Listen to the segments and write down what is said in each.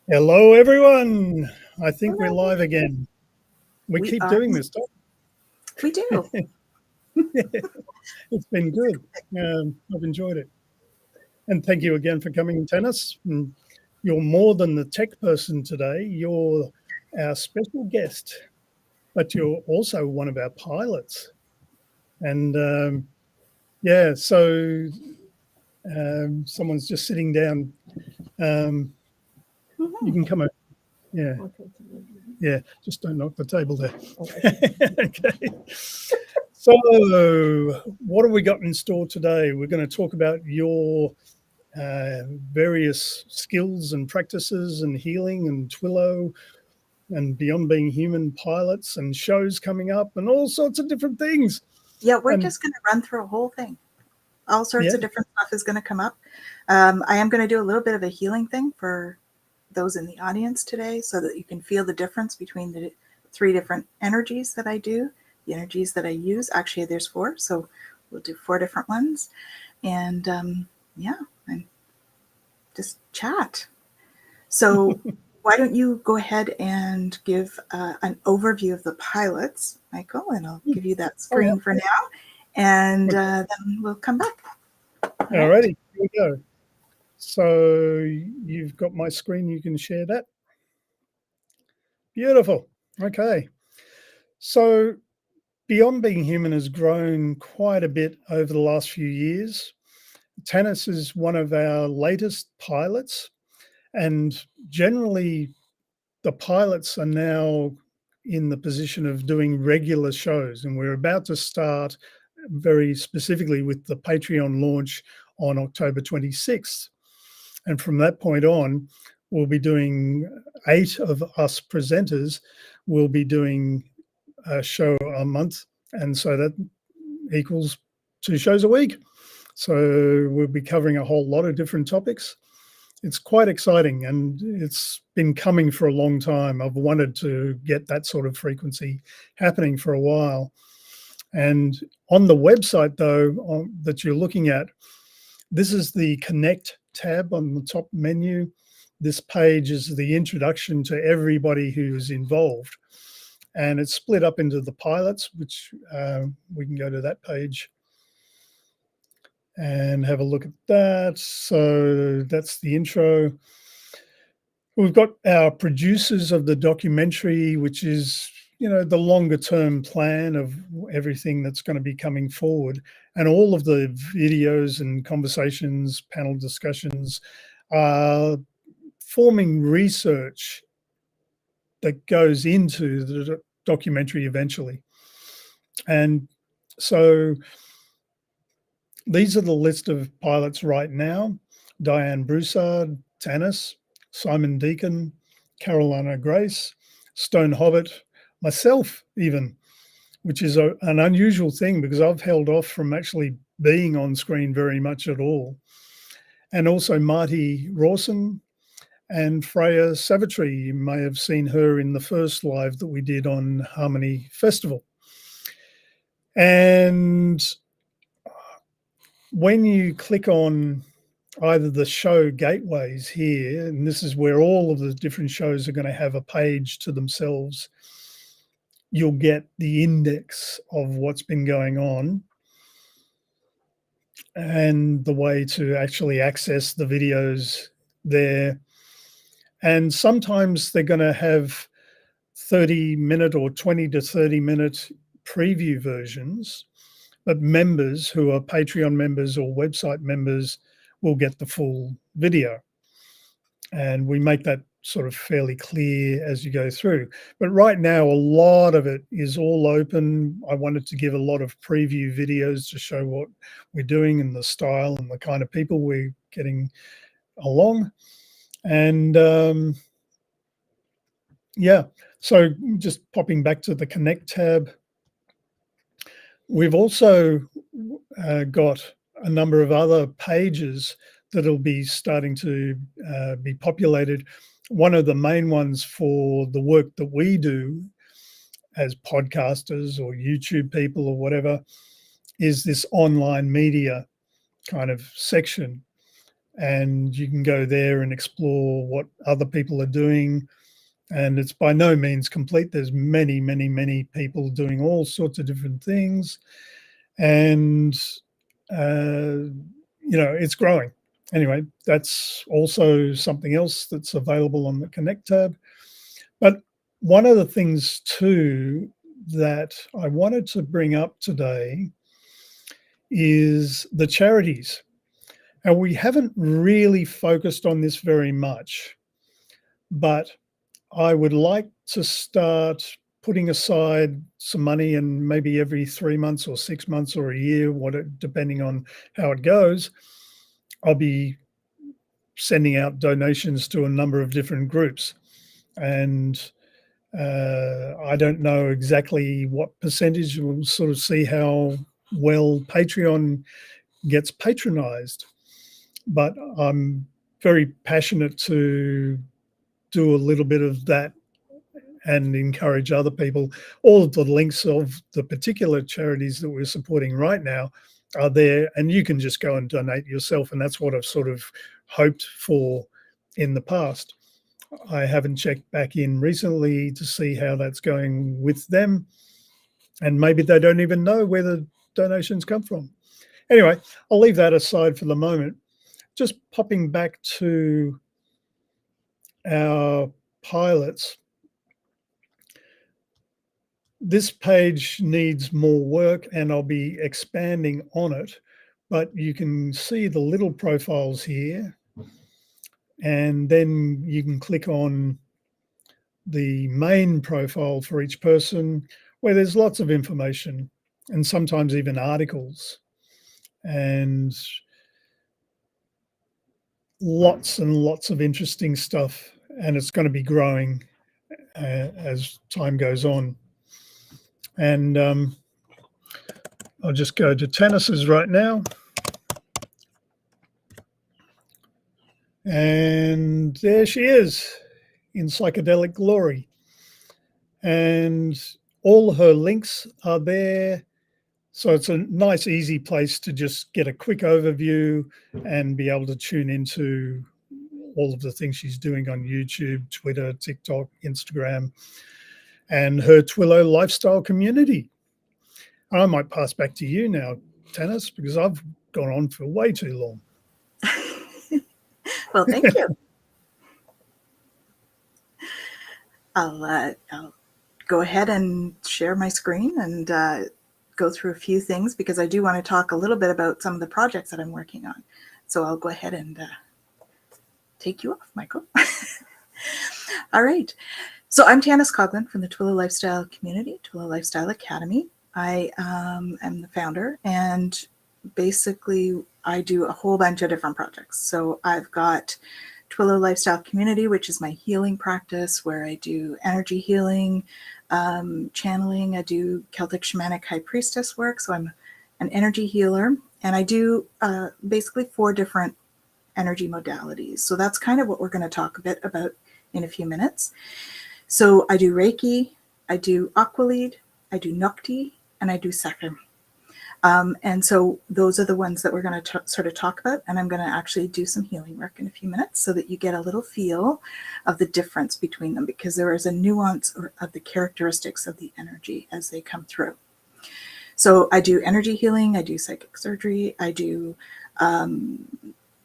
Hello, everyone. I think we're Hello. live again. We keep are. doing this, don't We do. we? It's been good. I've enjoyed it. And thank you again for coming, Tanys. You're more than the tech person today. You're our special guest, but you're also one of our pilots. And someone's just sitting down. You can come over. Yeah. Yeah, just don't knock the table there. Okay. So what have we got in store today? We're going to talk about your various skills and practices and healing and Twillow and Beyond Being Human pilots and shows coming up and all sorts of different things. Yeah, we're just going to run through a whole thing. All sorts of different stuff is going to come up. I am going to do a little bit of a healing thing for those in the audience today so that you can feel the difference between the 3 different energies that I do, the energies that I use. Actually, there's 4, so we'll do 4 different ones. And and just chat. So why don't you go ahead and give an overview of the pilots, Michael, and I'll give you that screen for now, and then we'll come back. All righty, here we go. So you've got my screen, you can share that. Beautiful. Okay. So Beyond Being Human has grown quite a bit over the last few years. Tanys is one of our latest pilots, and generally the pilots are now in the position of doing regular shows, and we're about to start very specifically with the Patreon launch on October 26th. And from that point on, we'll be doing 8 of us presenters will be doing a show a month, and so that equals 2 shows a week. So we'll be covering a whole lot of different topics. It's quite exciting, and it's been coming for a long time. I've wanted to get that sort of frequency happening for a while. And on the website, though, that you're looking at, this is the Connect tab on the top menu. This page is the introduction to everybody who's involved. And it's split up into the pilots, which we can go to that page and have a look at that. So that's the intro. We've got our producers of the documentary, which is, the longer term plan of everything that's going to be coming forward. And all of the videos and conversations, panel discussions are forming research that goes into the documentary eventually. And so these are the list of pilots right now: Diane Broussard, Tanys, Simon Deacon, Carolina Grace, Stone Hobbit, myself even, which is an unusual thing because I've held off from actually being on screen very much at all. And also Marty Rawson and Freya Savitry. You may have seen her in the first live that we did on Harmony Festival. And when you click on either the show gateways here, and this is where all of the different shows are going to have a page to themselves, you'll get the index of what's been going on and the way to actually access the videos there. And sometimes they're going to have 30-minute or 20 to 30-minute preview versions, but members who are Patreon members or website members will get the full video. And we make that sort of fairly clear as you go through. But right now, a lot of it is all open. I wanted to give a lot of preview videos to show what we're doing and the style and the kind of people we're getting along. And so just popping back to the Connect tab, we've also got a number of other pages that'll be starting to be populated. One of the main ones for the work that we do as podcasters or YouTube people or whatever is this online media kind of section. and you can go there and explore what other people are doing. And it's by no means complete. There's many, many, many people doing all sorts of different things. And, it's growing. Anyway, that's also something else that's available on the Connect tab. But one of the things too that I wanted to bring up today is the charities. And we haven't really focused on this very much, but I would like to start putting aside some money, and maybe every 3 months or 6 months or a year, depending on how it goes, I'll be sending out donations to a number of different groups. And I don't know exactly what percentage. We'll sort of see how well Patreon gets patronized. But I'm very passionate to do a little bit of that and encourage other people. All of the links of the particular charities that we're supporting right now are there, and you can just go and donate yourself. And that's what I've sort of hoped for in the past. I haven't checked back in recently to see how that's going with them. And maybe they don't even know where the donations come from. Anyway, I'll leave that aside for the moment. Just popping back to our pilots. This page needs more work, and I'll be expanding on it, but you can see the little profiles here, and then you can click on the main profile for each person, where there's lots of information and sometimes even articles and lots and lots of interesting stuff, and it's going to be growing as time goes on. And I'll just go to Tanys's right now. And there she is in psychedelic glory. And all her links are there. So it's a nice, easy place to just get a quick overview and be able to tune into all of the things she's doing on YouTube, Twitter, TikTok, Instagram, and her Twillow Lifestyle Community. I might pass back to you now, Tanys, because I've gone on for way too long. Well, thank you. I'll go ahead and share my screen and go through a few things, because I do want to talk a little bit about some of the projects that I'm working on. So I'll go ahead and take you off, Michael. All right. So I'm Tanys Coughlan from the Twillow Lifestyle Community, Twillow Lifestyle Academy. I am the founder, and basically I do a whole bunch of different projects. So I've got Twillow Lifestyle Community, which is my healing practice, where I do energy healing, channeling. I do Celtic Shamanic High Priestess work. So I'm an energy healer, and I do basically 4 different energy modalities. So that's kind of what we're going to talk a bit about in a few minutes. So I do Reiki, I do Aqualead, I do Nokti, and I do Second. And so those are the ones that we're going to sort of talk about. And I'm going to actually do some healing work in a few minutes so that you get a little feel of the difference between them, because there is a nuance of the characteristics of the energy as they come through. So I do energy healing, I do psychic surgery, I do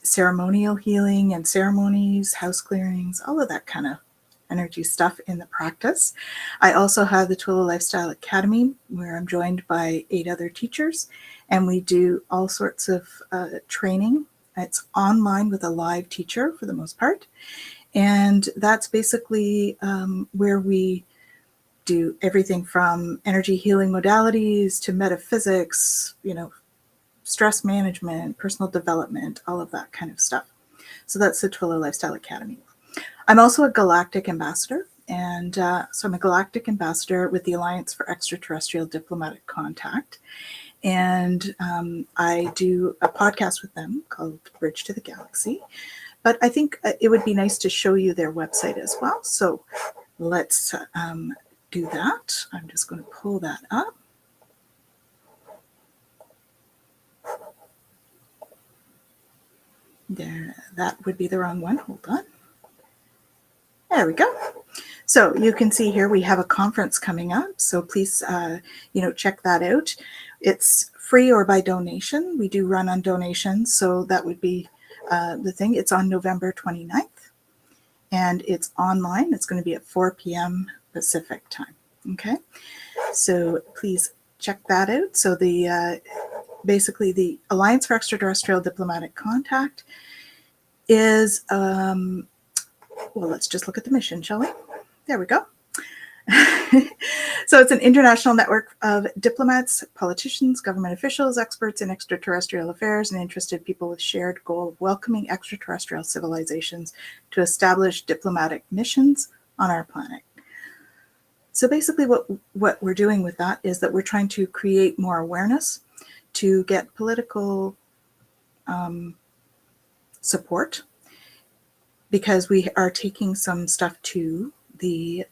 ceremonial healing and ceremonies, house clearings, all of that kind of energy stuff in the practice. I also have the Twillow Lifestyle Academy, where I'm joined by 8 other teachers, and we do all sorts of training. It's online with a live teacher for the most part, and that's basically where we do everything from energy healing modalities to metaphysics, stress management, personal development, all of that kind of stuff. So that's the Twillow Lifestyle Academy. I'm also a Galactic Ambassador, and so I'm a Galactic Ambassador with the Alliance for Extraterrestrial Diplomatic Contact, and I do a podcast with them called Bridge to the Galaxy, but I think it would be nice to show you their website as well, so let's do that. I'm just going to pull that up. There that would be the wrong one. Hold on. There we go. So you can see here we have a conference coming up. So please, check that out. It's free or by donation. We do run on donations. So that would be the thing. It's on November 29th and it's online. It's going to be at 4 p.m. Pacific time. Okay. So please check that out. So basically the Alliance for Extraterrestrial Diplomatic Contact is, well, let's just look at the mission, shall we? There we go. So it's an international network of diplomats, politicians, government officials, experts in extraterrestrial affairs, and interested people with shared goal of welcoming extraterrestrial civilizations to establish diplomatic missions on our planet. So basically what we're doing with that is that we're trying to create more awareness to get political support, because we are taking some stuff to the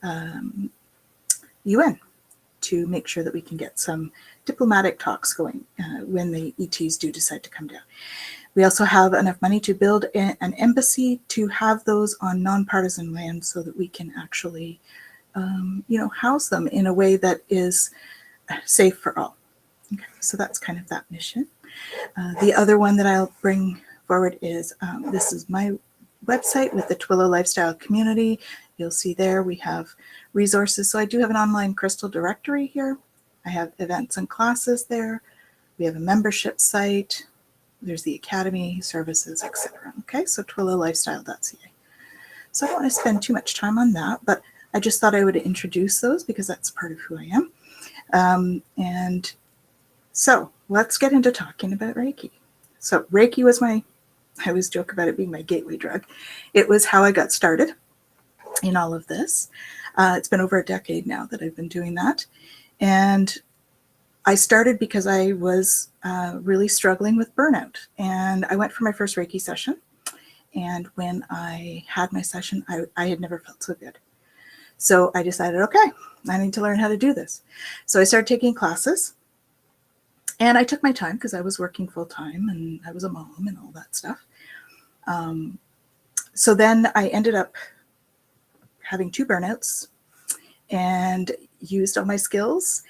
UN to make sure that we can get some diplomatic talks going when the ETs do decide to come down. We also have enough money to build an embassy to have those on nonpartisan land so that we can actually, house them in a way that is safe for all. Okay, so that's kind of that mission. The other one that I'll bring forward is this is my website with the Twillow Lifestyle Community. You'll see there we have resources. So I do have an online crystal directory here. I have events and classes there. We have a membership site. There's the Academy, services, etc. Okay, so twillowlifestyle.ca. So I don't want to spend too much time on that, but I just thought I would introduce those because that's part of who I am. And so let's get into talking about Reiki. So Reiki was I always joke about it being my gateway drug. It was how I got started in all of this. It's been over a decade now that I've been doing that. And I started because I was really struggling with burnout. And I went for my first Reiki session. And when I had my session, I had never felt so good. So I decided, okay, I need to learn how to do this. So I started taking classes. And I took my time because I was working full time and I was a mom and all that stuff. So then I ended up having 2 burnouts and used all my skills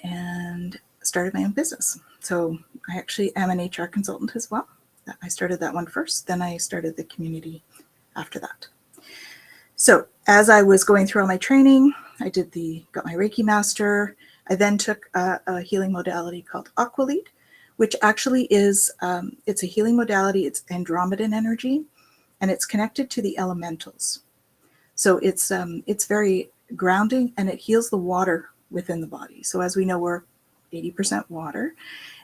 and started my own business. So I actually am an HR consultant as well. I started that one first, then I started the community after that. So as I was going through all my training, I got my Reiki master. I then took a healing modality called Aqualead, which actually is, it's a healing modality. It's Andromedan energy, and it's connected to the elementals. So it's very grounding, and it heals the water within the body. So as we know, we're 80% water.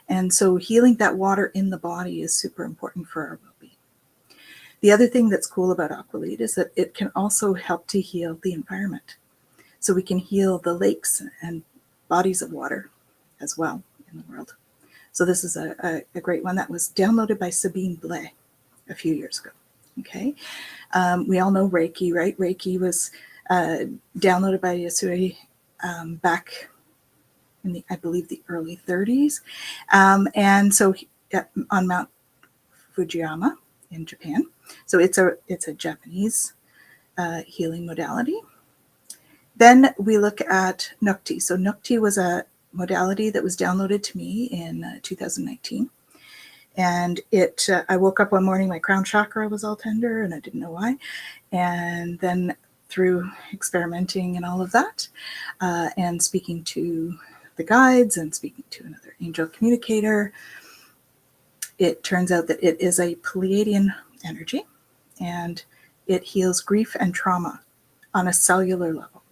And so healing that water in the body is super important for our well-being. The other thing that's cool about Aqualead is that it can also help to heal the environment. So we can heal the lakes and bodies of water as well in the world. So this is a great one that was downloaded by Sabine Blais a few years ago. Okay. We all know Reiki, right? Reiki was downloaded by Yasui back in I believe the early 30s. And so on Mount Fujiyama in Japan. So it's a Japanese healing modality. Then we look at Nokti. So Nokti was a modality that was downloaded to me in 2019. And I woke up one morning, my crown chakra was all tender and I didn't know why. And then through experimenting and all of that, and speaking to the guides and speaking to another angel communicator, it turns out that it is a Pleiadian energy, and it heals grief and trauma on a cellular level.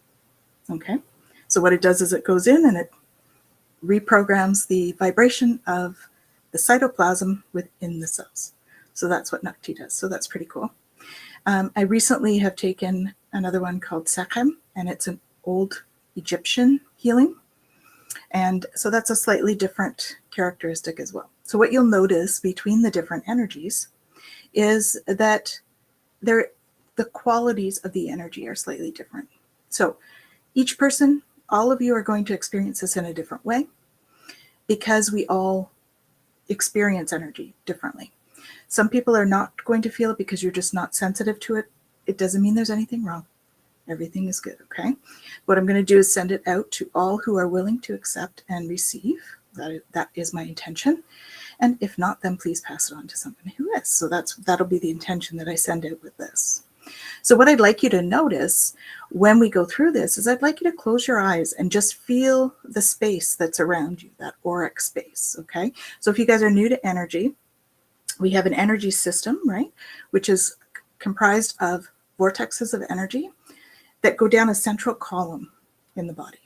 Okay, so what it does is it goes in and it reprograms the vibration of the cytoplasm within the cells. So that's what Nokti does. So that's pretty cool. I recently have taken another one called Sekhem, and it's an old Egyptian healing. And so that's a slightly different characteristic as well. So what you'll notice between the different energies is that the qualities of the energy are slightly different. So each person, all of you are going to experience this in a different way because we all experience energy differently. Some people are not going to feel it because you're just not sensitive to it. It doesn't mean there's anything wrong. Everything is good, okay? What I'm going to do is send it out to all who are willing to accept and receive. That is my intention. And if not, then please pass it on to someone who is. So that'll be the intention that I send out with this. So what I'd like you to notice when we go through this is I'd like you to close your eyes and just feel the space that's around you, that auric space, okay? So if you guys are new to energy, we have an energy system, right? Which is comprised of vortexes of energy that go down a central column in the body.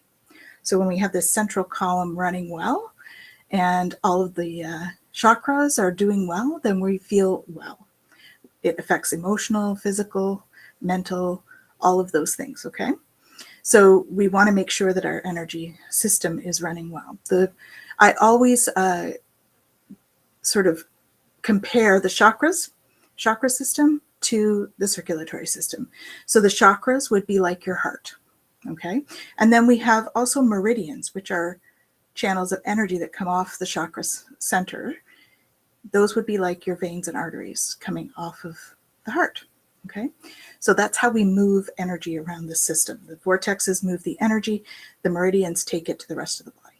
So when we have this central column running well and all of the chakras are doing well, then we feel well. It affects emotional, physical, mental, all of those things, okay? So we want to make sure that our energy system is running well. I always sort of compare the chakra system to the circulatory system. So the chakras would be like your heart, okay? And then we have also meridians, which are channels of energy that come off the chakra center. Those would be like your veins and arteries coming off of the heart, okay? So that's how we move energy around the system. The vortexes move the energy, the meridians take it to the rest of the body.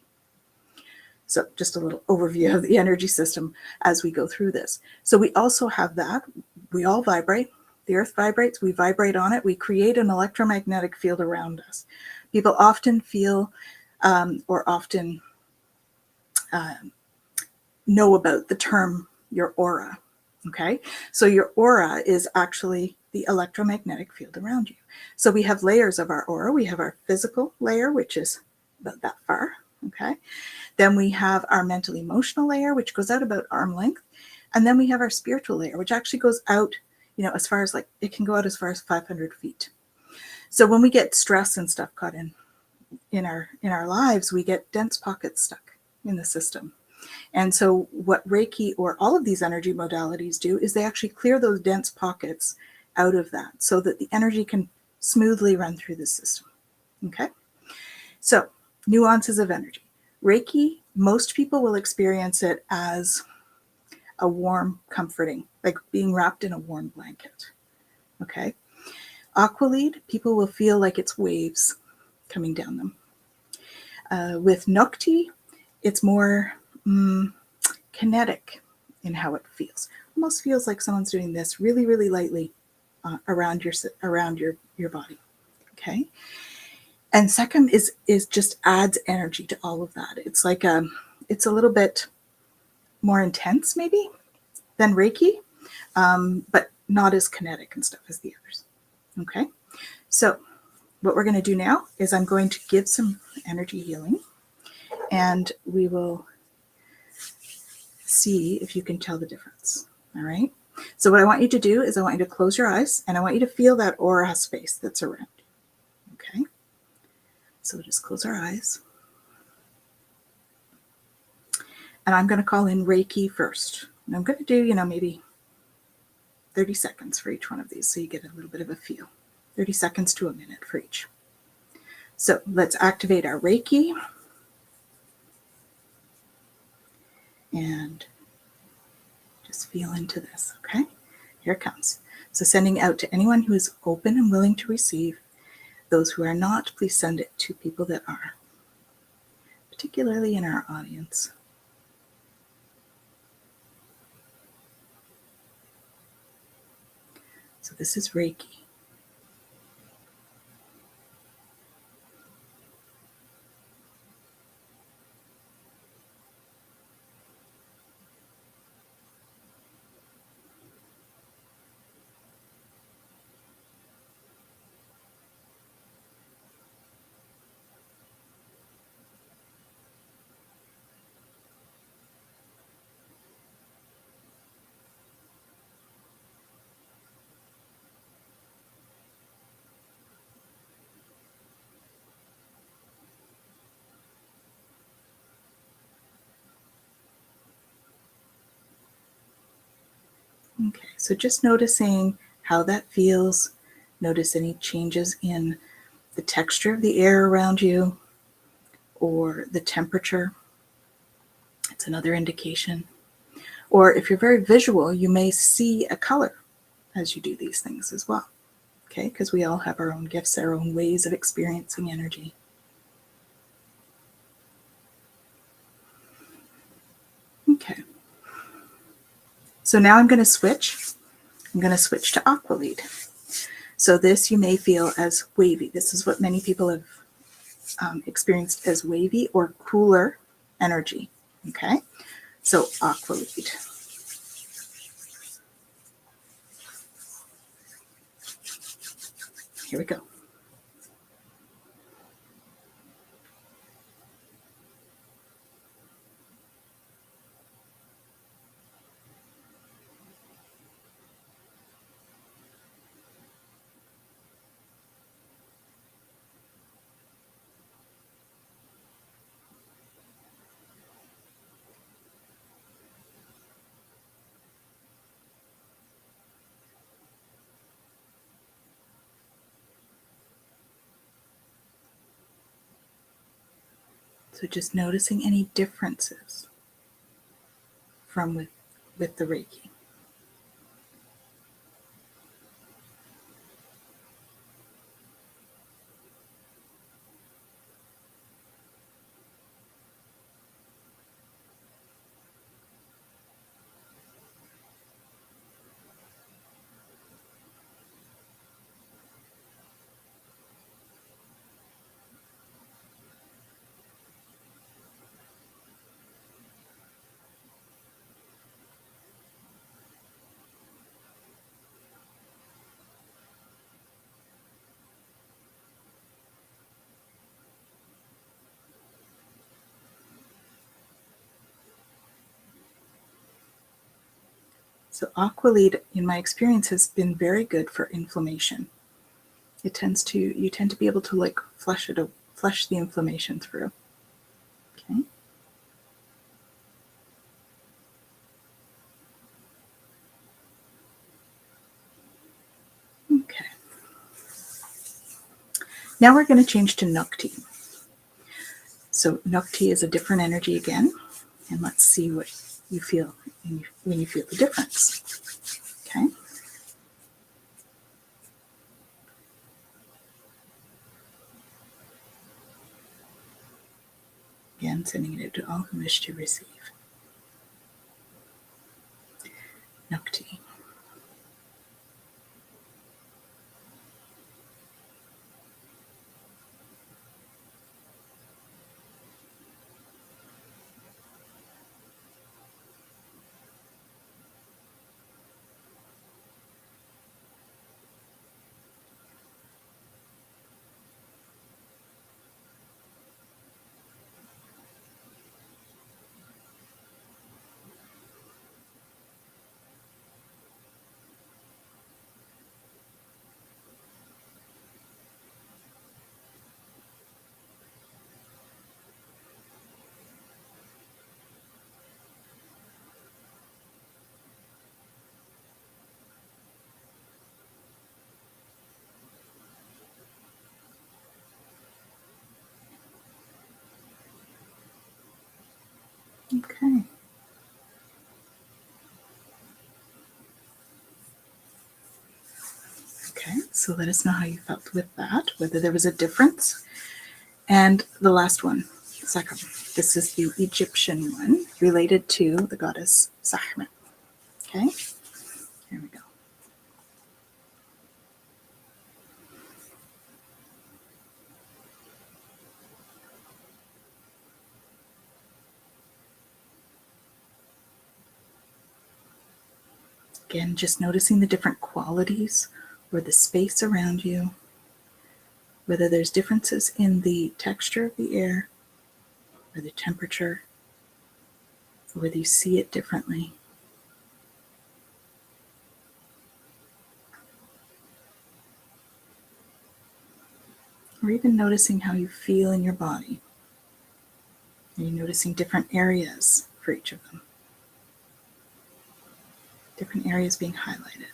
So just a little overview of the energy system as we go through this. So we also have that. We all vibrate. The earth vibrates. We vibrate on it. We create an electromagnetic field around us. People often feel or often know about the term your aura, okay? So your aura is actually the electromagnetic field around you. So we have layers of our aura. We have our physical layer, which is about that far, okay? Then we have our mental emotional layer, which goes out about arm length. And then we have our spiritual layer, which actually goes out, you know, as far as it can go out as far as 500 feet. So when we get stress and stuff caught in our lives, we get dense pockets stuck in the system. And so what Reiki or all of these energy modalities do is they actually clear those dense pockets out of that so that the energy can smoothly run through the system, okay? So nuances of energy. Reiki, most people will experience it as a warm, comforting, like being wrapped in a warm blanket, okay? Aqualead, people will feel like it's waves coming down them. With Nokti, it's more kinetic in how it feels. Almost feels like someone's doing this really, really lightly around your body, okay? And second is just adds energy to all of that. It's like it's a little bit more intense maybe than Reiki, but not as kinetic and stuff as the others. Okay, so what we're going to do now is I'm going to give some energy healing, and we will see if you can tell the difference. All right. So what I want you to do is I want you to close your eyes, and I want you to feel that aura space that's around you. Okay. So we'll just close our eyes. And I'm going to call in Reiki first. And I'm going to do, maybe 30 seconds for each one of these so you get a little bit of a feel. 30 seconds to a minute for each. So let's activate our Reiki. And just feel into this, okay? Here it comes. So sending out to anyone who is open and willing to receive. Those who are not, please send it to people that are, particularly in our audience. So this is Reiki. Okay, so just noticing how that feels. Notice any changes in the texture of the air around you or the temperature. It's another indication. Or if you're very visual, you may see a color as you do these things as well. Okay, because we all have our own gifts, our own ways of experiencing energy. Okay. So now I'm going to switch. I'm going to switch to Aqualead. So this you may feel as wavy. This is what many people have experienced as wavy or cooler energy. Okay, so Aqualead. Here we go. So just noticing any differences from with the Reiki. So Aqualead, in my experience, has been very good for inflammation. You tend to be able to like flush the inflammation through. Okay. Okay. Now we're going to change to Nokti. So Nokti is a different energy again, and let's see what you feel when you feel the difference. Okay. Again, sending it out to all who wish to receive. Nokti. Okay. Okay, so let us know how you felt with that, whether there was a difference. And the last one, Sakram. This is the Egyptian one related to the goddess Sekhmet. Okay, here we go. Again, just noticing the different qualities or the space around you, whether there's differences in the texture of the air or the temperature, or whether you see it differently. Or even noticing how you feel in your body. Are you noticing different areas for each of them? Different areas being highlighted.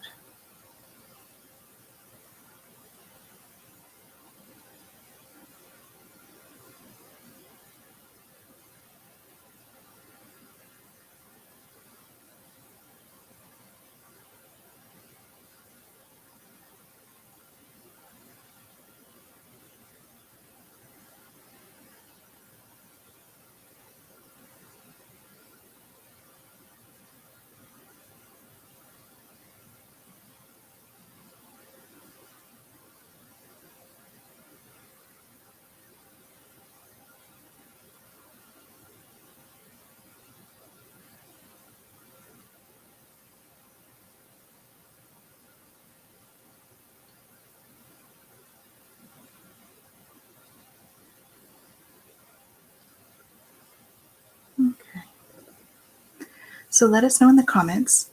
So let us know in the comments,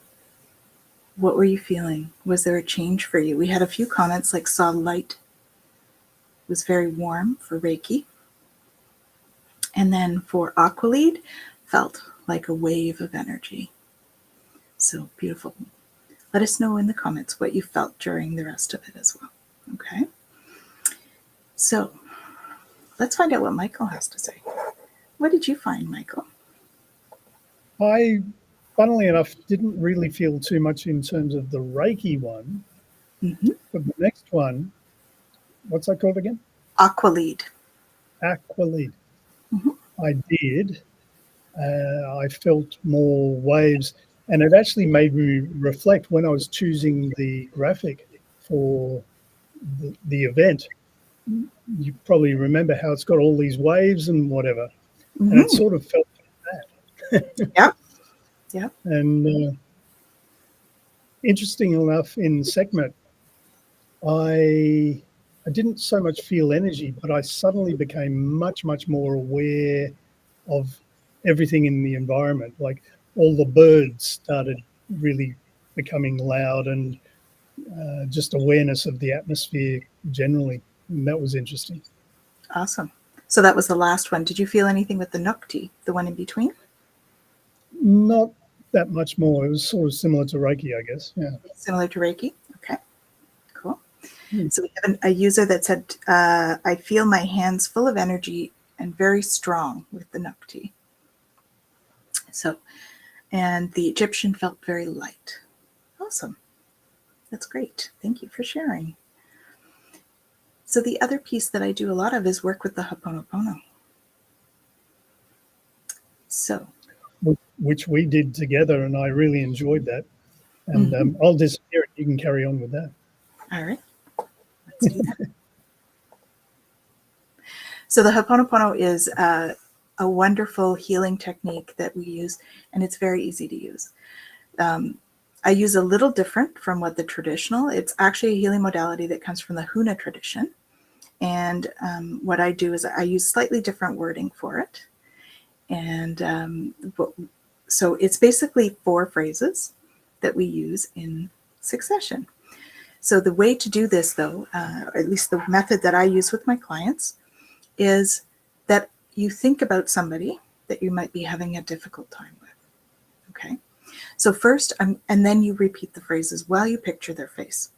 what were you feeling? Was there a change for you? We had a few comments like saw light, was very warm for Reiki. And then for Aqualead, felt like a wave of energy. So beautiful. Let us know in the comments what you felt during the rest of it as well. Okay. So let's find out what Michael has to say. What did you find, Michael? I, funnily enough, didn't really feel too much in terms of the Reiki one. Mm-hmm. But the next one, what's that called again? Aqualead. Aqualead. Mm-hmm. I did. I felt more waves, and it actually made me reflect when I was choosing the graphic for the event. You probably remember how it's got all these waves and whatever, and it Mm-hmm. sort of felt like that. Yep. Yep. And interesting enough, in Sekhmet, I didn't so much feel energy, but I suddenly became much more aware of everything in the environment. Like all the birds started really becoming loud, and just awareness of the atmosphere generally. And that was interesting. Awesome. So that was the last one. Did you feel anything with the Nokti, the one in between? Not that much more. It was sort of similar to Reiki, I guess. Yeah. Similar to Reiki? Okay, cool. Hmm. So we have a user that said, I feel my hands full of energy and very strong with the Nokti. So, and the Egyptian felt very light. Awesome. That's great. Thank you for sharing. So the other piece that I do a lot of is work with the Ho'oponopono. So, Which we did together, and I really enjoyed that. And I'll disappear and you can carry on with that. All right, let's do that. So the Ho'oponopono is a wonderful healing technique that we use, and it's very easy to use. I use a little different from what the traditional. It's actually a healing modality that comes from the Huna tradition. And what I do is I use slightly different wording for it. And so it's basically 4 phrases that we use in succession. So the way to do this, though, at least the method that I use with my clients, is that you think about somebody that you might be having a difficult time with. Okay. So first, and then you repeat the phrases while you picture their face.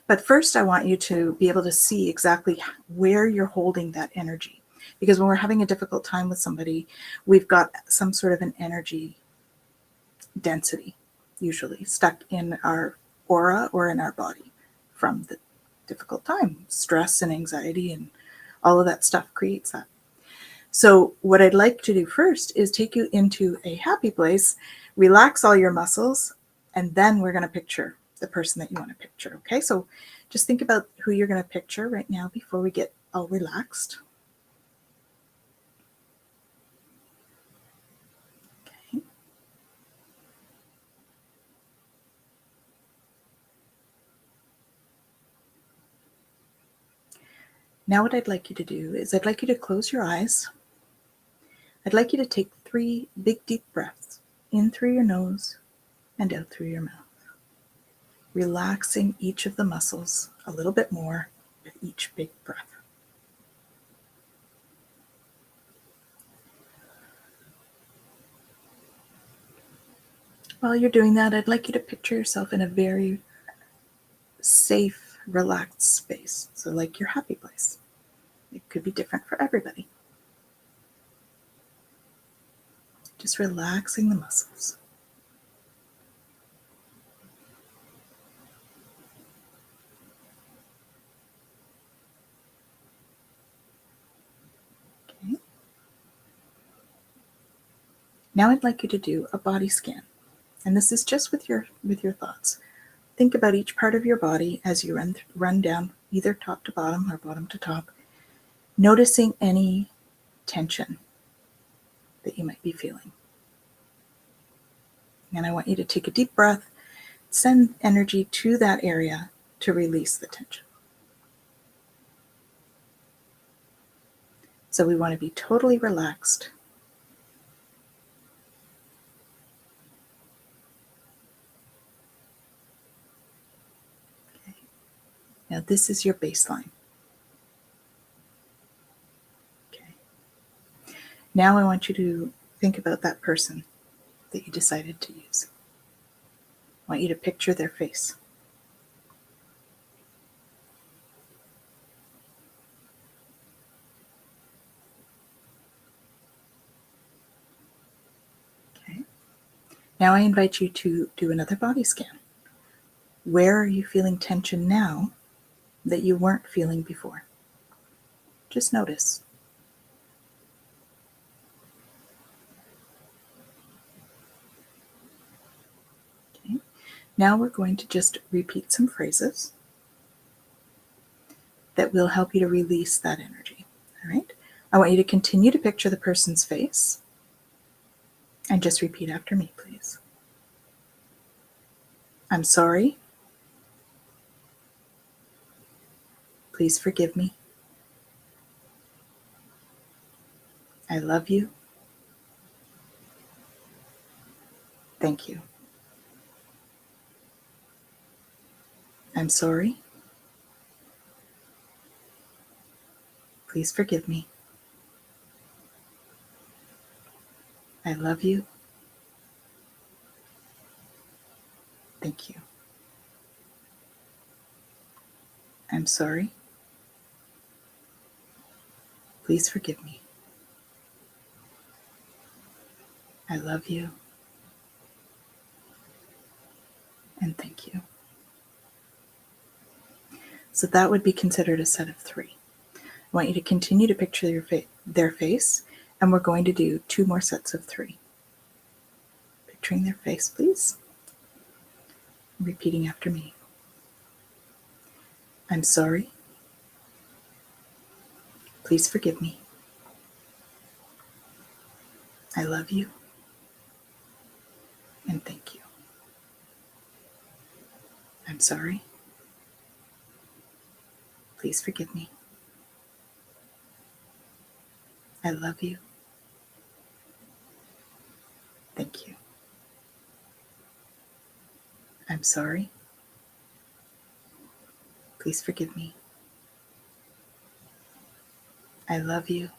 But first, I want you to be able to see exactly where you're holding that energy. Because when we're having a difficult time with somebody, we've got some sort of an energy density, usually stuck in our aura or in our body from the difficult time. Stress and anxiety and all of that stuff creates that. So what I'd like to do first is take you into a happy place, relax all your muscles, and then we're going to picture the person that you want to picture. Okay, so just think about who you're going to picture right now before we get all relaxed. Okay. Now what I'd like you to do is I'd like you to close your eyes. I'd like you to take 3 big deep breaths in through your nose and out through your mouth, relaxing each of the muscles a little bit more with each big breath. While you're doing that, I'd like you to picture yourself in a very safe, relaxed space. So like your happy place. It could be different for everybody. Just relaxing the muscles. Okay. Now I'd like you to do a body scan. And this is just with your thoughts. Think about each part of your body as you run down either top to bottom or bottom to top, noticing any tension that you might be feeling. And I want you to take a deep breath, send energy to that area to release the tension. So we want to be totally relaxed. Now this is your baseline. Okay. Now I want you to think about that person that you decided to use. I want you to picture their face. Okay. Now I invite you to do another body scan. Where are you feeling tension now that you weren't feeling before? Just notice. Okay. Now we're going to just repeat some phrases that will help you to release that energy. All right? I want you to continue to picture the person's face and just repeat after me, please. I'm sorry. Please forgive me. I love you. Thank you. I'm sorry. Please forgive me. I love you. Thank you. I'm sorry. Please forgive me. I love you. And thank you. So that would be considered a set of 3. I want you to continue to picture their face, and we're going to do 2 more sets of 3. Picturing their face, please. Repeating after me. I'm sorry. Please forgive me. I love you. And thank you. I'm sorry. Please forgive me. I love you. Thank you. I'm sorry. Please forgive me. I love you.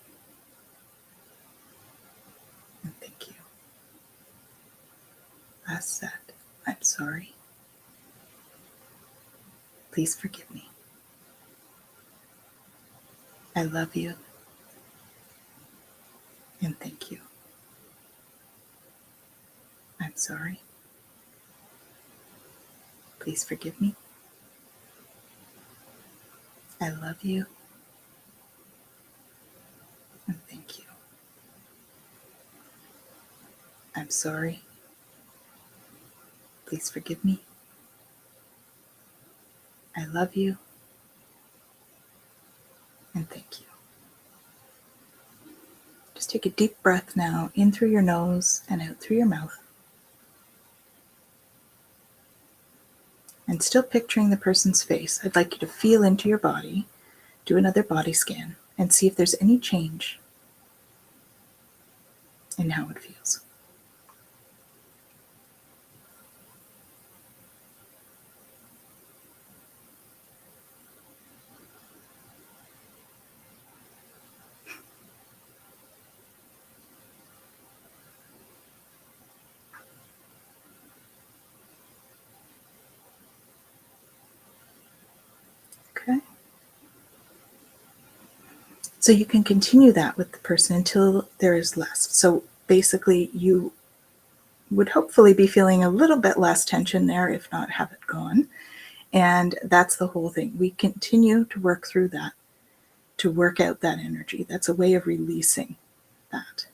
And thank you. Last set. I'm sorry. Please forgive me. I love you. And thank you. I'm sorry. Please forgive me. I love you. And thank you. I'm sorry. Please forgive me. I love you. And thank you. Just take a deep breath now, in through your nose and out through your mouth. And still picturing the person's face, I'd like you to feel into your body, do another body scan, and see if there's any change in how it feels. Okay. So you can continue that with the person until there is less. So basically you would hopefully be feeling a little bit less tension there, if not have it gone. And that's the whole thing. We continue to work through that, to work out that energy. That's a way of releasing that.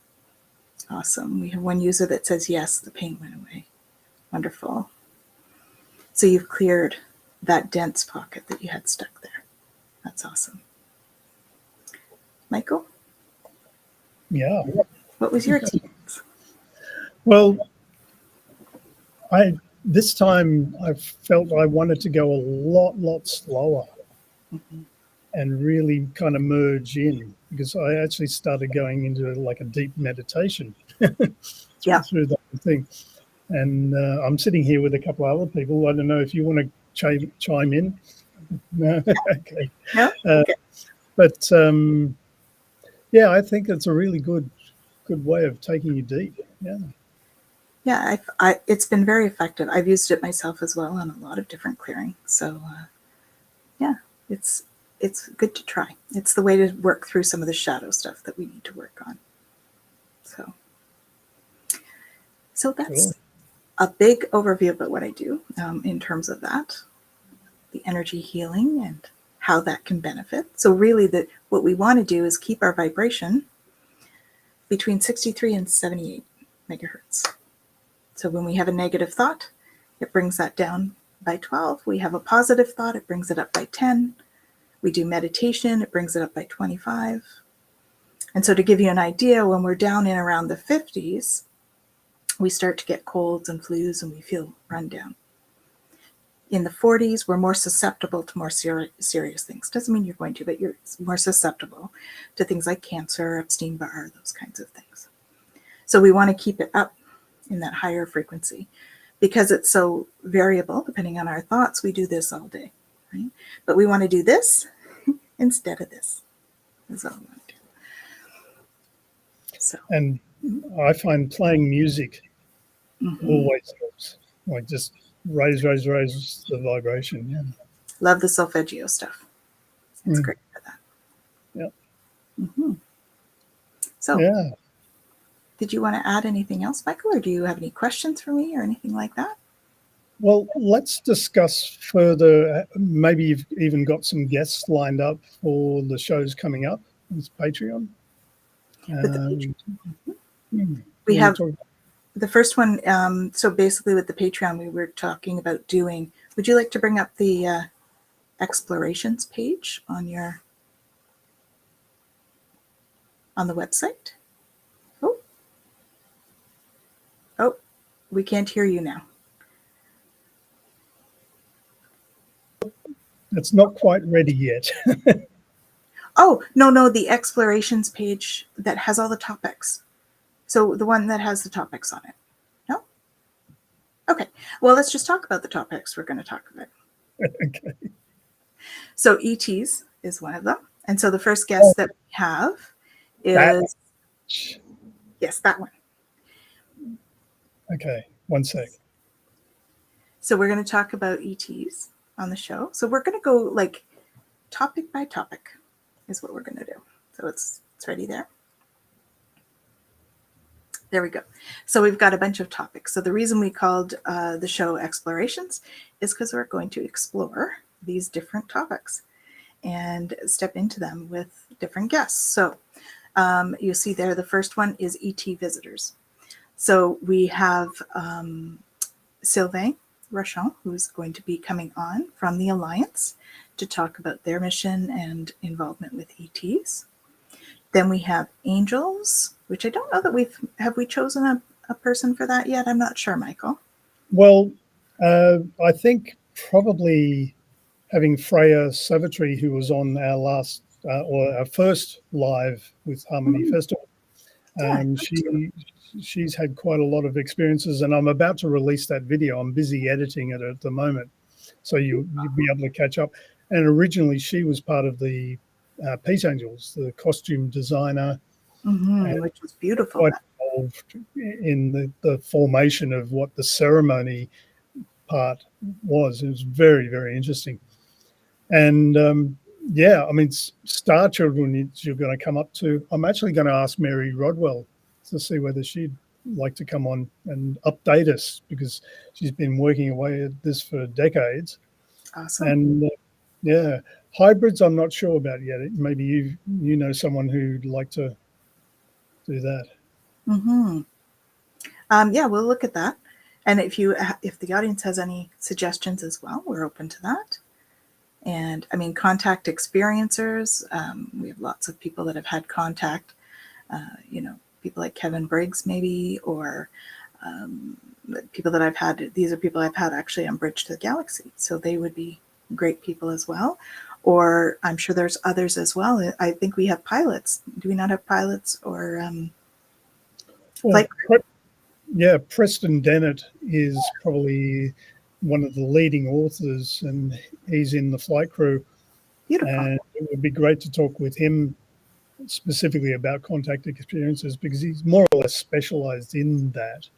Awesome. We have one user that says, yes, the pain went away. Wonderful. So you've cleared that dense pocket that you had stuck there. That's awesome. Michael? Yeah. What was your experience? Well, this time I felt I wanted to go a lot slower and really kind of merge in, because I actually started going into like a deep meditation through the whole thing. And I'm sitting here with a couple of other people. I don't know if you want to chime in. No, okay. No? Okay. But yeah, I think it's a really good way of taking you deep. Yeah. Yeah, it's been very effective. I've used it myself as well on a lot of different clearing. So yeah, it's good to try. It's the way to work through some of the shadow stuff that we need to work on. So that's Cool. a big overview about what I do in terms of that, the energy healing and how that can benefit. So really what we want to do is keep our vibration between 63 and 78 megahertz. So when we have a negative thought, it brings that down by 12. We have a positive thought, it brings it up by 10. We do meditation, it brings it up by 25. And so to give you an idea, when we're down in around the 50s, we start to get colds and flus and we feel run down. In the 40s, we're more susceptible to more serious things. Doesn't mean you're going to, but you're more susceptible to things like cancer, Epstein-Barr, those kinds of things. So we want to keep it up in that higher frequency. Because it's so variable, depending on our thoughts, we do this all day, right? But we want to do this instead of this. That's all we want to do. So. And I find playing music always helps. Like just raise the vibration. Yeah. Love the solfeggio stuff. It's great for that. Yeah. So, yeah. Did you want to add anything else, Michael, or do you have any questions for me or anything like that? Well, let's discuss further. Maybe you've even got some guests lined up for the shows coming up on Patreon. We have the first one. So basically with the Patreon, we were talking about doing, would you like to bring up the explorations page on the website? Oh, we can't hear you now. It's not quite ready yet. Oh, no, the explorations page that has all the topics. So the one that has the topics on it. No? Okay. Well, let's just talk about the topics we're going to talk about. Okay. So ETs is one of them. And so the first guest that we have is... Yes, that one. Okay, one sec. So we're going to talk about ETs on the show. So we're going to go like topic by topic is what we're going to do. So it's ready there. There we go. So we've got a bunch of topics. So the reason we called the show Explorations is because we're going to explore these different topics and step into them with different guests. So you see there, the first one is ET visitors. So we have Sylvain Rochon, who's going to be coming on from the Alliance to talk about their mission and involvement with ETs. Then we have angels, which I don't know that have we chosen a person for that yet? I'm not sure, Michael. Well, I think probably having Freya Savitri, who was on our last or our first live with Harmony Festival. She's had quite a lot of experiences, and I'm about to release that video. I'm busy editing it at the moment, so you'll be able to catch up. And originally, she was part of the Peace Angels, the costume designer, which was beautiful. Quite involved in the formation of what the ceremony part was. It was very, very interesting. And yeah, I mean, Star Children, you're going to come up to. I'm actually going to ask Mary Rodwell to see whether she'd like to come on and update us, because she's been working away at this for decades. Awesome. And yeah, hybrids, I'm not sure about yet. Maybe you know someone who'd like to do that. Yeah, we'll look at that. And if the audience has any suggestions as well, we're open to that. And I mean, contact experiencers, we have lots of people that have had contact, people like Kevin Briggs maybe, or people that I've had. These are people I've had actually on Bridge to the Galaxy. So they would be great people as well. Or I'm sure there's others as well. I think we have pilots. Do we not have pilots or yeah, Preston Dennett is probably one of the leading authors, and he's in the flight crew. Beautiful. And it would be great to talk with him specifically about contact experiences, because he's more or less specialized in that.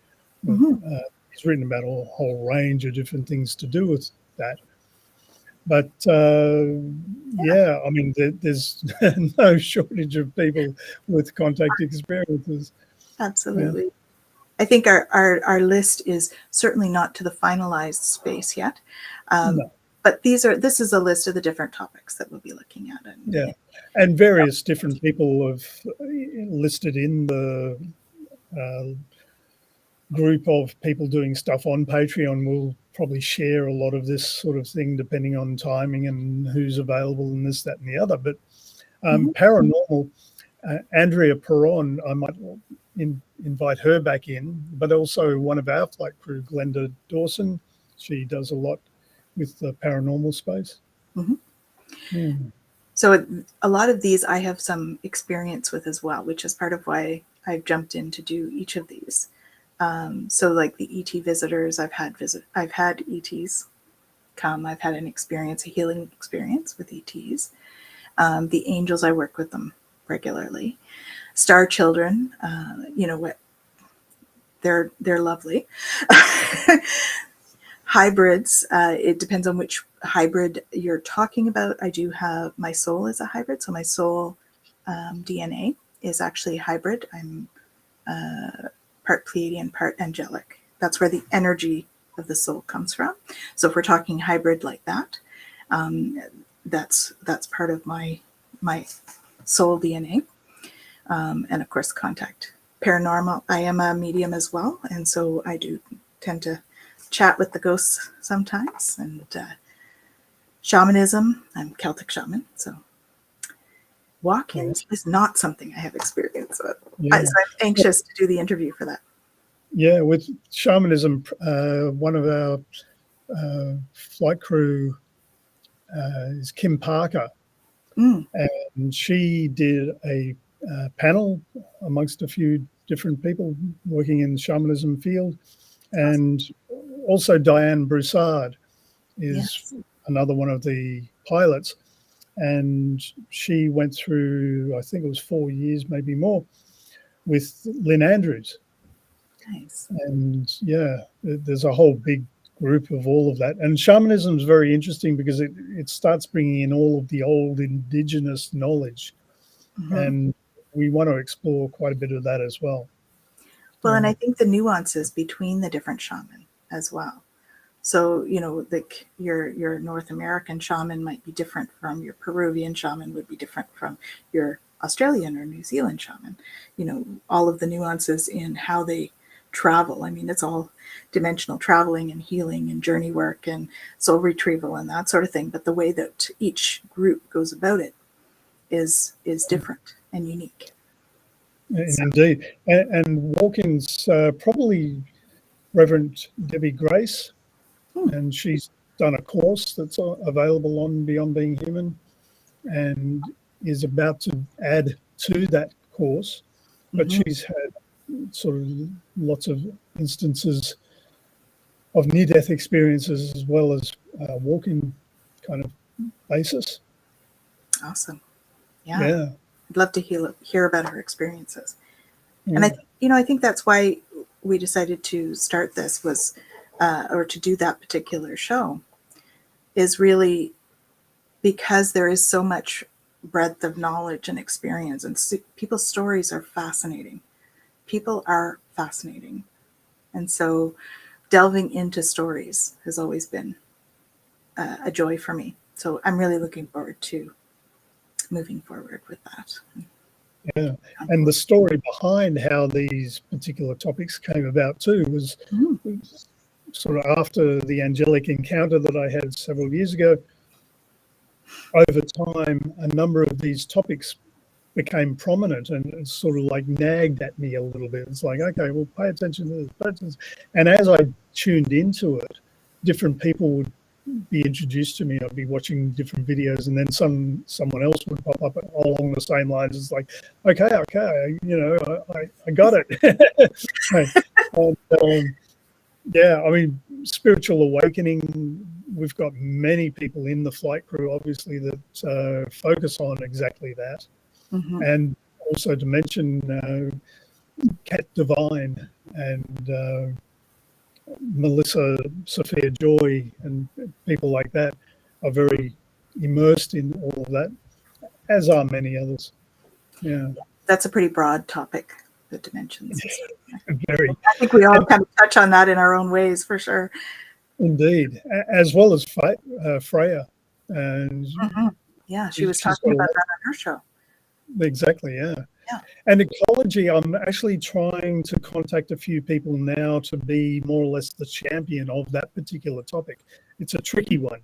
He's written about a whole range of different things to do with that. But yeah, I mean, there's no shortage of people with contact experiences. Absolutely. Yeah. I think our list is certainly not to the finalized space yet. No. But this is a list of the different topics that we'll be looking at. And various different people have listed in the group of people doing stuff on Patreon. Will probably share a lot of this sort of thing depending on timing and who's available and this, that, and the other. But paranormal, Andrea Perron, I might invite her back in, but also one of our flight crew, Glenda Dawson. She does a lot with the paranormal space. So a lot of these I have some experience with as well, which is part of why I've jumped in to do each of these. So like the ET visitors, I've had ETs come. I've had a healing experience with ETs. The angels, I work with them regularly. Star children, you know what? They're lovely. Hybrids, it depends on which hybrid you're talking about. I do have, my soul is a hybrid. So my soul DNA is actually a hybrid. I'm part Pleiadian, part angelic. That's where the energy of the soul comes from. So if we're talking hybrid like that, that's part of my soul DNA. And of course, contact. Paranormal, I am a medium as well. And so I do tend to chat with the ghosts sometimes. And shamanism, I'm Celtic shaman. So walk-ins is not something I have experience with. So I'm anxious to do the interview for that. Yeah, with shamanism, one of our flight crew is Kim Parker. And she did a panel amongst a few different people working in the shamanism field. And also Diane Broussard is another one of the pilots. And she went through, I think it was 4 years, maybe more, with Lynn Andrews. Nice. And there's a whole big group of all of that. And shamanism is very interesting because it starts bringing in all of the old indigenous knowledge. And we want to explore quite a bit of that as well. Well, and I think the nuances between the different shaman as well. So, you know, like your North American shaman might be different from your Peruvian shaman, would be different from your Australian or New Zealand shaman. You know, all of the nuances in how they travel. I mean, it's all dimensional traveling and healing and journey work and soul retrieval and that sort of thing. But the way that each group goes about it is different and unique. Indeed. And walk-ins, probably Reverend Debbie Grace, and she's done a course that's available on Beyond Being Human and is about to add to that course. But she's had sort of lots of instances of near-death experiences as well as walk-in kind of basis. Awesome. Yeah. I'd love to hear about her experiences. And I think that's why we decided to start this was, or to do that particular show, is really because there is so much breadth of knowledge and experience, and people's stories are fascinating. People are fascinating. And so delving into stories has always been a joy for me. So I'm really looking forward to moving forward with that. Yeah, and the story behind how these particular topics came about too was sort of after the angelic encounter that I had several years ago. Over time, a number of these topics became prominent and it sort of like nagged at me a little bit. It's like, okay, well, pay attention to this. And as I tuned into it, different people would be introduced to me. I'd be watching different videos, and then someone else would pop up along the same lines. It's like, okay, you know, I got it. Yeah, I mean, spiritual awakening, we've got many people in the flight crew, obviously, that focus on exactly that. Mm-hmm. And also to mention Cat Divine and Melissa Sophia Joy and people like that are very immersed in all of that, as are many others. Yeah, That's a pretty broad topic, the dimensions. very. I think we all kind of touch on that in our own ways, for sure. Indeed, as well as Freya. And Mm-hmm. Yeah, she was she's talking got about that on her show. exactly, yeah. Yeah. And ecology, I'm actually trying to contact a few people now to be more or less the champion of that particular topic. It's a tricky one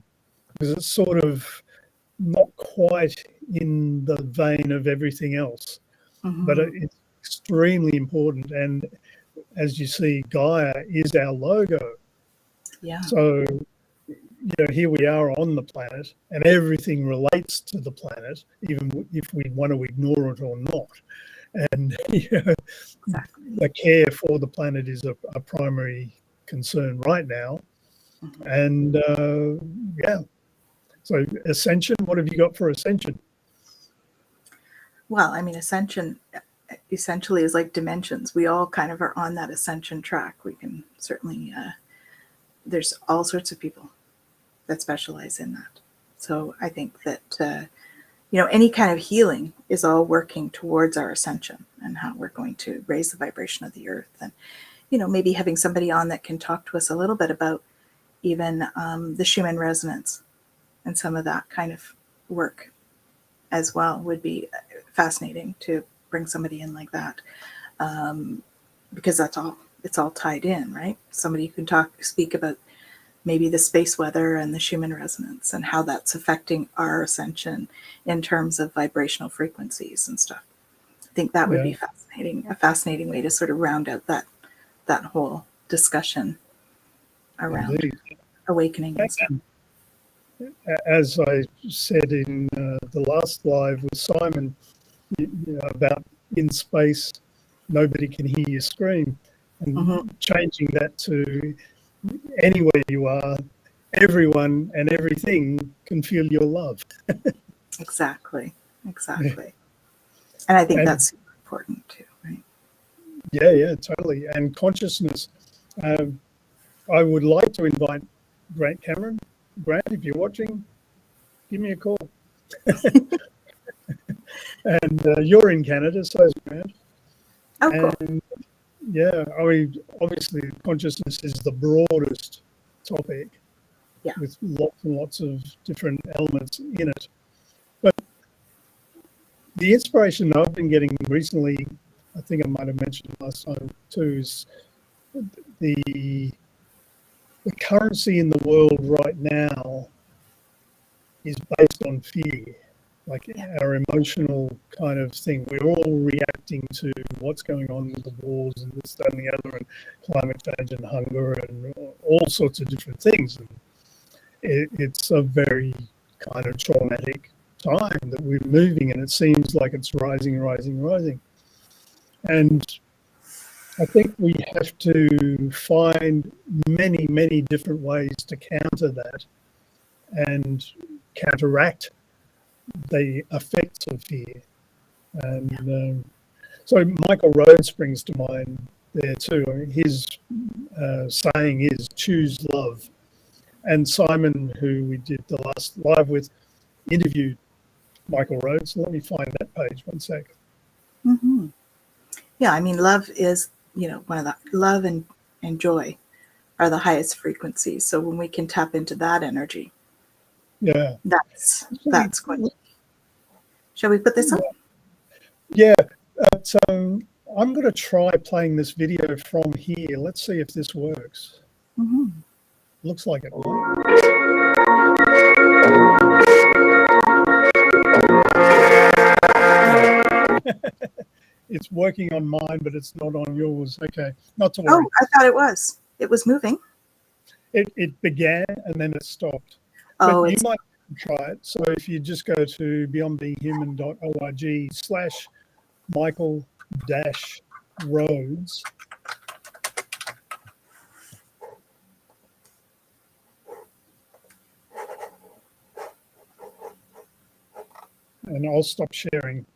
because it's sort of not quite in the vein of everything else, but Mm-hmm. it's extremely important. And as you see, Gaia is our logo. Yeah. So, you know, here we are on the planet and everything relates to the planet, even if we want to ignore it or not. And you know, Exactly. the care for the planet is a primary concern right now. Mm-hmm. And yeah, so Ascension, what have you got for Ascension? Well, I mean, Ascension essentially is like dimensions. We all kind of are on that Ascension track. We can certainly, there's all sorts of people that specialize in that. So I think that, you know, any kind of healing is all working towards our ascension and how we're going to raise the vibration of the earth. And, you know, maybe having somebody on that can talk to us a little bit about even the Schumann resonance and some of that kind of work as well would be fascinating to bring somebody in like that, because it's all tied in, right? Somebody who can speak about maybe the space weather and the Schumann resonance and how that's affecting our ascension in terms of vibrational frequencies and stuff. I think that would be fascinating, a fascinating way to sort of round out that whole discussion around Indeed. awakening and stuff. As I said in the last live with Simon, you know, about in space, nobody can hear you scream, and changing that to anywhere you are, everyone and everything can feel your love. Exactly. And I think that's super important too, right? Yeah, totally. And consciousness. I would like to invite Grant Cameron. Grant, if you're watching, give me a call. And you're in Canada, so is Grant. Oh, cool. And yeah, I mean, obviously, consciousness is the broadest topic, with lots and lots of different elements in it. But the inspiration I've been getting recently, I think I might have mentioned last time too, is the currency in the world right now is based on fear. Like our emotional kind of thing. We're all reacting to what's going on with the wars and this, that, and the other, and climate change and hunger and all sorts of different things. And it's a very kind of traumatic time that we're moving, and it seems like it's rising. And I think we have to find many, many different ways to counter that and counteract the effects of fear. And so Michael Rhodes springs to mind there too. I mean, his saying is choose love. And Simon, who we did the last live with, interviewed Michael Rhodes. Let me find that page, one sec. Mm-hmm. Yeah, I mean, love is, you know, one of the love and joy are the highest frequencies. So when we can tap into that energy, that's good. Shall we put this up? Yeah. I'm going to try playing this video from here. Let's see if this works. Mm-hmm. Looks like it might. It's working on mine, but it's not on yours. Okay, not to worry. Oh, I thought it was. It was moving. It began and then it stopped. Oh, but you might try it. So if you just go to beyondbeinghuman.org/Michael-Rhodes, and I'll stop sharing.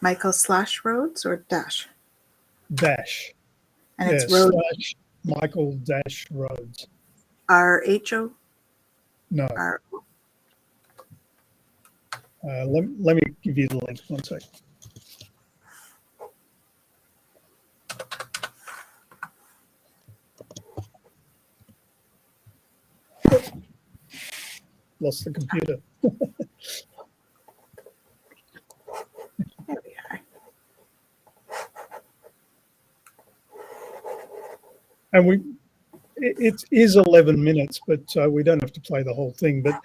Michael / Rhodes or dash? Dash. And it's Rhodes. / Michael - Rhodes. RHO? No. Let me give you the link. One sec. Lost the computer. There we are. And it is 11 minutes, but we don't have to play the whole thing. But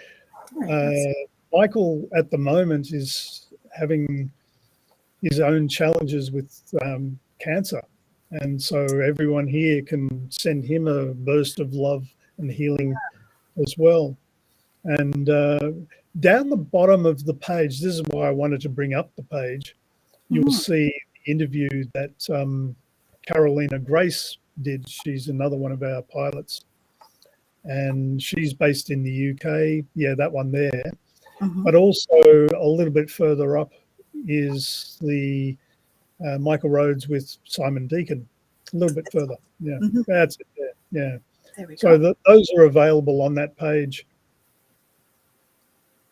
Michael at the moment is having his own challenges with cancer. And so everyone here can send him a burst of love and healing as well. And down the bottom of the page, this is why I wanted to bring up the page, you'll see the interview that Carolina Grace did. She's another one of our pilots. And she's based in the UK. Yeah, that one there. But also a little bit further up is the Michael Rhodes with Simon Deacon. A little bit further. Yeah, that's it there. Yeah. There we go. So those are available on that page.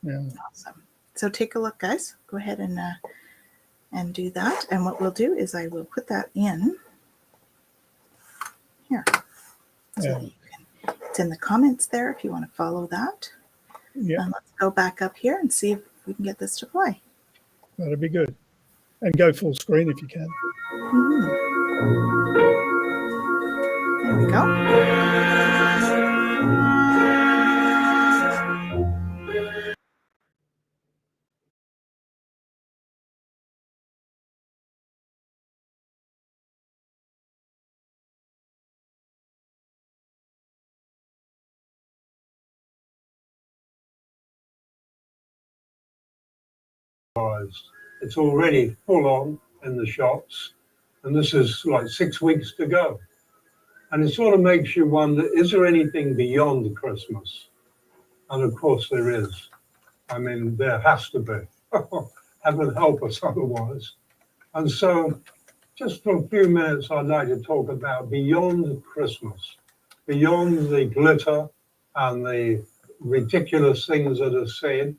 Yeah. Awesome. So take a look, guys. Go ahead and do that. And what we'll do is I will put that in here. So that you can, it's in the comments there if you want to follow that. Yeah. And let's go back up here and see if we can get this to play. That'd be good. And go full screen if you can. There we go. It's already full on in the shops, and this is like 6 weeks to go. And it sort of makes you wonder, is there anything beyond Christmas? And of course there is. I mean, there has to be. Heaven help us otherwise. And so just for a few minutes, I'd like to talk about beyond Christmas, beyond the glitter and the ridiculous things that are said,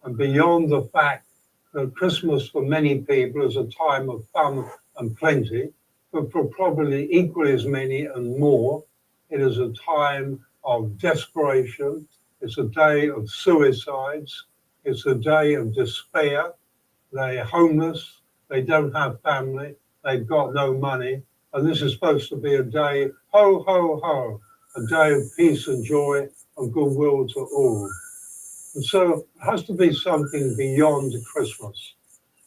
and beyond the fact that Christmas for many people is a time of fun and plenty, but for probably equally as many and more, it is a time of desperation. It's a day of suicides. It's a day of despair. They're homeless. They don't have family. They've got no money. And this is supposed to be a day, ho, ho, ho, a day of peace and joy and goodwill to all. And so it has to be something beyond Christmas,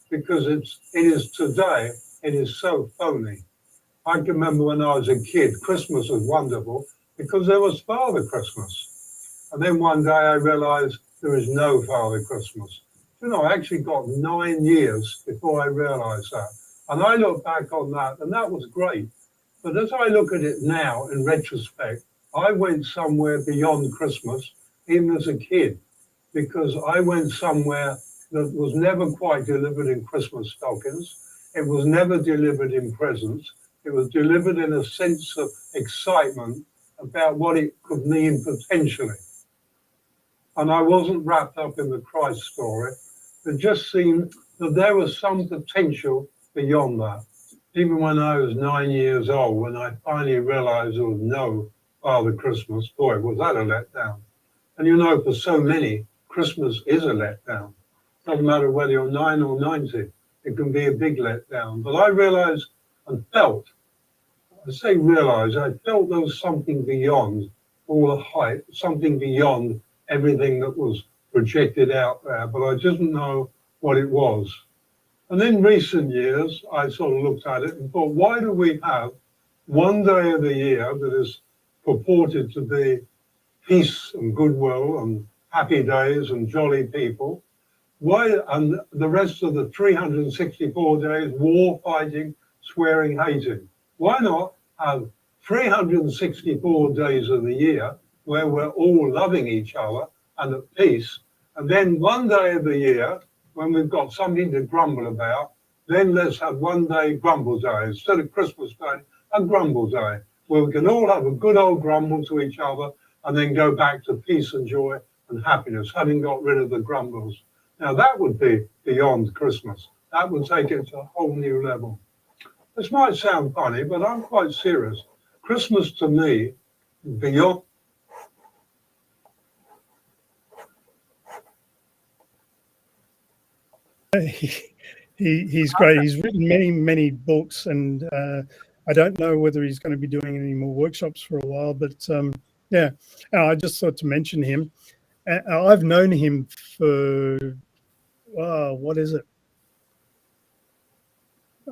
because it is today, it is so phony. I can remember when I was a kid, Christmas was wonderful because there was Father Christmas. And then one day I realized there is no Father Christmas. You know, I actually got 9 years before I realized that. And I look back on that, and that was great. But as I look at it now, in retrospect, I went somewhere beyond Christmas, even as a kid, because I went somewhere that was never quite delivered in Christmas stockings. It was never delivered in presents. It was delivered in a sense of excitement about what it could mean potentially. And I wasn't wrapped up in the Christ story. It just seemed that there was some potential beyond that. Even when I was 9 years old, when I finally realized there was no Father Christmas, boy, was that a letdown. And you know, for so many, Christmas is a letdown. Doesn't matter whether you're 9 or 90, it can be a big letdown. But I realized and felt, I say realized, I felt there was something beyond all the hype, something beyond everything that was projected out there, but I didn't know what it was. And in recent years, I sort of looked at it and thought, why do we have one day of the year that is purported to be peace and goodwill and happy days and jolly people? Why, and the rest of the 364 days, war, fighting, swearing, hating? Why not have 364 days of the year where we're all loving each other and at peace, and then one day of the year when we've got something to grumble about, then let's have one day grumble day instead of Christmas Day, a grumble day where we can all have a good old grumble to each other and then go back to peace and joy and happiness, having got rid of the grumbles. Now that would be beyond Christmas. That would take it to a whole new level. This might sound funny, but I'm quite serious. Christmas to me, beyond. He's great. He's written many books, and I don't know whether he's going to be doing any more workshops for a while. But yeah, I just thought to mention him. I've known him for what is it?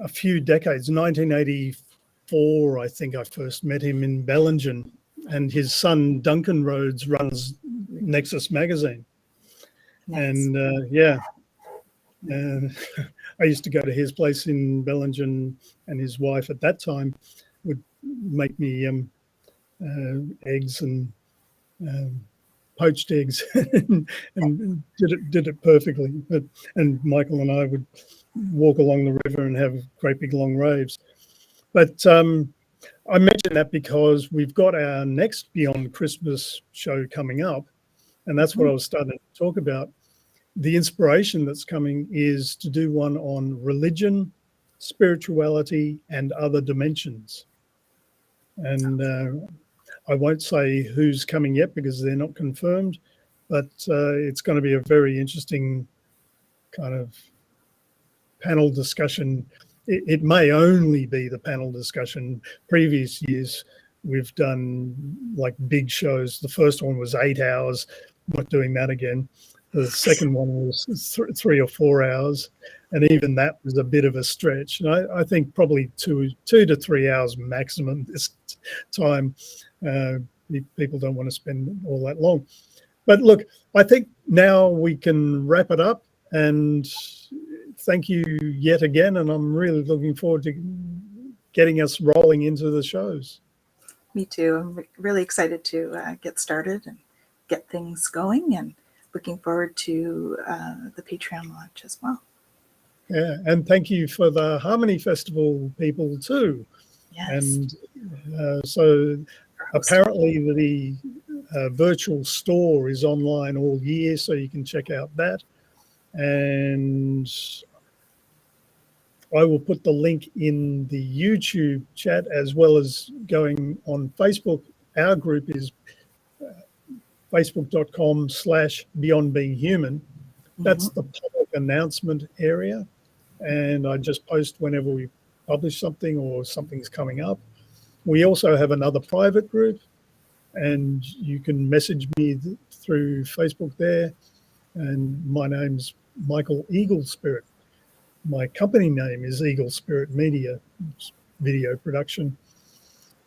A few decades. 1984, I think I first met him in Bellingen, and his son Duncan Rhodes runs Nexus magazine. Nice. And yeah. And I used to go to his place in Bellingen, and his wife at that time would make me eggs and poached eggs, and did it perfectly. And Michael and I would walk along the river and have great big long raves. But I mention that because we've got our next Beyond Christmas show coming up, and that's what I was starting to talk about. The inspiration that's coming is to do one on religion, spirituality, and other dimensions. And I won't say who's coming yet because they're not confirmed, but it's going to be a very interesting kind of panel discussion. It may only be the panel discussion. Previous years, we've done like big shows. The first one was 8 hours. I'm not doing that again. The second one was 3 or 4 hours, and even that was a bit of a stretch. And I think probably 2 to 3 hours maximum this time. People don't want to spend all that long. But look, I think now we can wrap it up, and thank you yet again. And I'm really looking forward to getting us rolling into the shows. Me too. I'm really excited to get started and get things going, and looking forward to the Patreon launch as well. Yeah, and thank you for the Harmony Festival people too. Yes. And so apparently the virtual store is online all year, so you can check out that. And I will put the link in the YouTube chat as well as going on Facebook. Our group is facebook.com/beyondbeinghuman. That's the public announcement area. And I just post whenever we publish something or something's coming up. We also have another private group, and you can message me through Facebook there. And my name's Michael Eagle Spirit. My company name is Eagle Spirit Media, video production.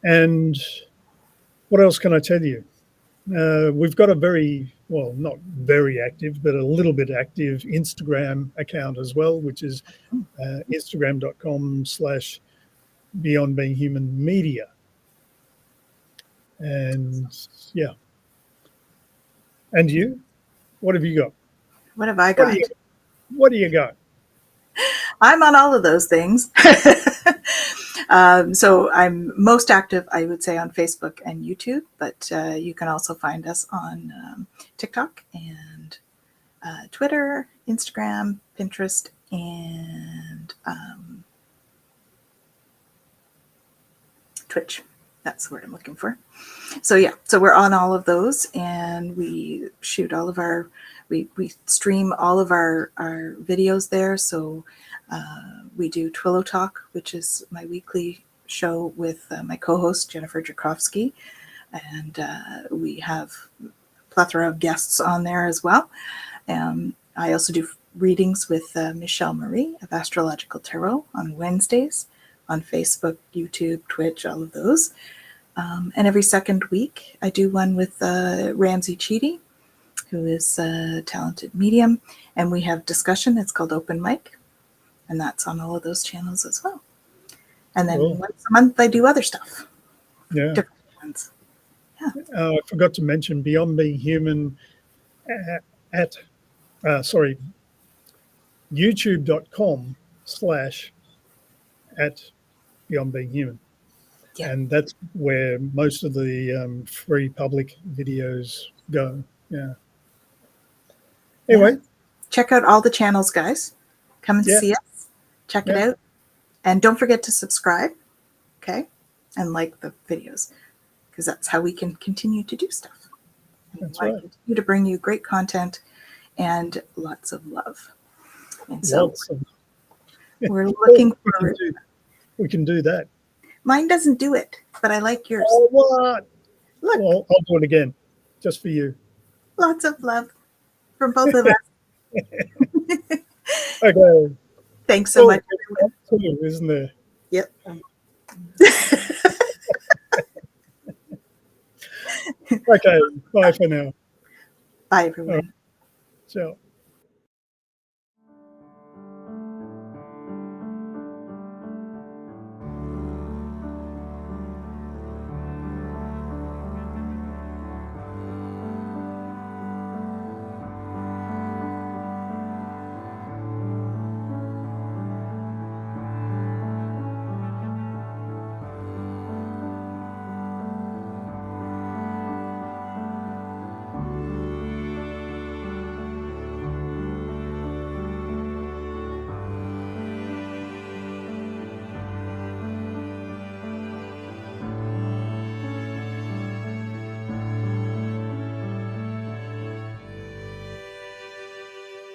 And what else can I tell you? We've got a very, well, not very active, but a little bit active Instagram account as well, which is instagram.com/beyondbeinghumanmedia. And yeah. And you? What have you got? What have I got? What do you got? I'm on all of those things. So I'm most active, I would say, on Facebook and YouTube, but you can also find us on TikTok and Twitter, Instagram, Pinterest, and Twitch. That's the word I'm looking for. So yeah, so we're on all of those, and we shoot all of our, we stream all of our videos there. So we do Twillow Talk, which is my weekly show with my co-host Jennifer Jakowski, and we have a plethora of guests on there as well. I also do readings with Michelle Marie of Astrological Tarot on Wednesdays on Facebook, YouTube, Twitch, all of those. And every second week, I do one with Ramsey Cheedy, who is a talented medium, and we have discussion. It's called Open Mic, and that's on all of those channels as well. And then Cool. once a month, I do other stuff. Yeah. Different ones. I forgot to mention Beyond Being Human at youtube.com/at Beyond Being Human. Yeah. And that's where most of the free public videos go. Yeah. Anyway. Yeah. Check out all the channels, guys. Come and see us. Check it out. And don't forget to subscribe, okay? And like the videos, because that's how we can continue to do stuff. And That's we want right. to continue to bring you great content and lots of love. And so we're looking forward. We can do that. Mine doesn't do it, but I like yours. Oh, what? Look, Well, I'll do it again, just for you. lots of love from both of us. Okay. Thanks so much. Too, isn't there? Yep. Okay. Bye for now. Bye, everyone. Ciao.